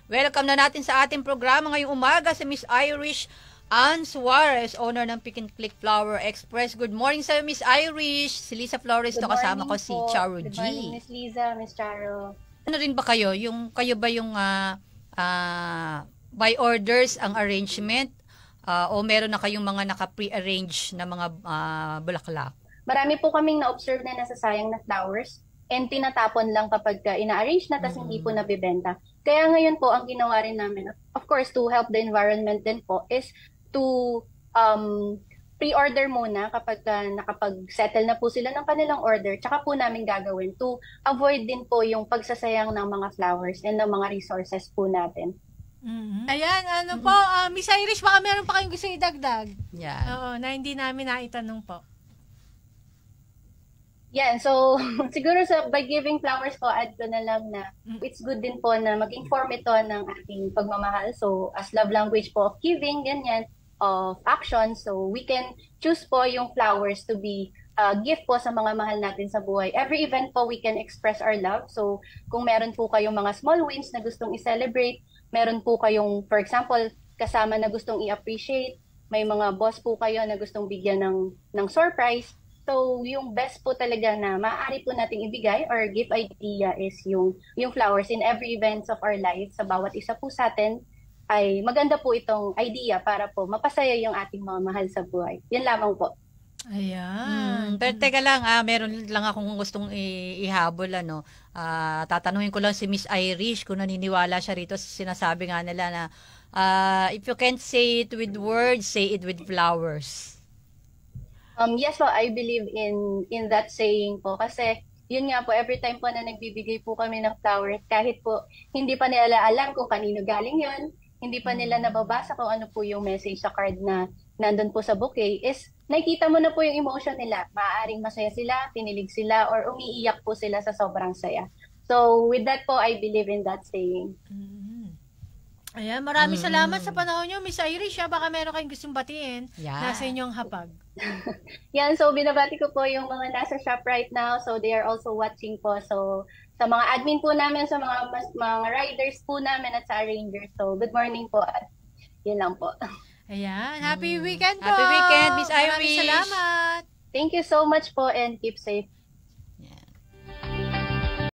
Welcome na natin sa ating programa ngayong umaga si Miss Irish Ann Suarez, owner ng Pick and Click Flower Express. Good morning sa Miss Irish. Si Lisa Flores to, kasama ko si Charo G. Good morning, Miss Liza, Miss Charo. Ano rin ba kayo? Kayo ba yung by orders ang arrangement? O meron na kayong mga naka-pre-arrange na mga bulaklak? Marami po kaming na-observe na nasasayang na flowers and tinatapon lang kapag ina-arrange na tas hindi po nabibenta. Kaya ngayon po, ang ginawa rin namin, of course, to help the environment din po, is to pre-order muna kapag nakapag-settle na po sila ng kanilang order, tsaka po namin gagawin to avoid din po yung pagsasayang ng mga flowers and ng mga resources po natin. Ayan, po, Miss Irish, baka meron pa kayong gusto idagdag. Yeah. Oo, na hindi namin naitanong po. Yeah, so siguro by giving flowers po, add ko na lang na it's good din po na mag-inform ito ng ating pagmamahal. So as love language po of giving, ganyan, of action. So we can choose po yung flowers to be gift po sa mga mahal natin sa buhay. Every event po we can express our love. So kung meron po kayong mga small wins na gustong i-celebrate, meron po kayong, for example, kasama na gustong i-appreciate, may mga boss po kayo na gustong bigyan ng surprise. So, yung best po talaga na maaari po nating ibigay or gift idea is yung flowers in every events of our life. Sa bawat isa po sa atin ay maganda po itong idea para po mapasaya yung ating mga mahal sa buhay. Yan lamang po. Ayan. Pero teka lang, meron lang akong gustong ihabol. Tatanungin ko lang si Miss Irish kung naniniwala siya rito. Sinasabi nga nila na if you can't say it with words, say it with flowers. Yes po, I believe in that saying po kasi yun nga po, every time po na nagbibigay po kami ng flowers, kahit po hindi pa nila alam kung kanino galing yun, hindi pa nila nababasa kung ano po yung message sa card na nandun po sa bouquet, is nakikita mo na po yung emotion nila. Maaaring masaya sila, tinilig sila, or umiiyak po sila sa sobrang saya. So with that po, I believe in that saying. Ayan, maraming salamat sa panahon nyo, Miss Irish. Baka meron kayong gustong batiin. Nasa inyong hapag. Yan, so binabati ko po yung mga nasa shop right now. So they are also watching po. So sa mga admin po namin, sa mga riders po namin at sa arrangers. So good morning po at yun lang po. Ayan, happy weekend po! Happy weekend, Miss Irish! Maraming salamat! Thank you so much po and keep safe.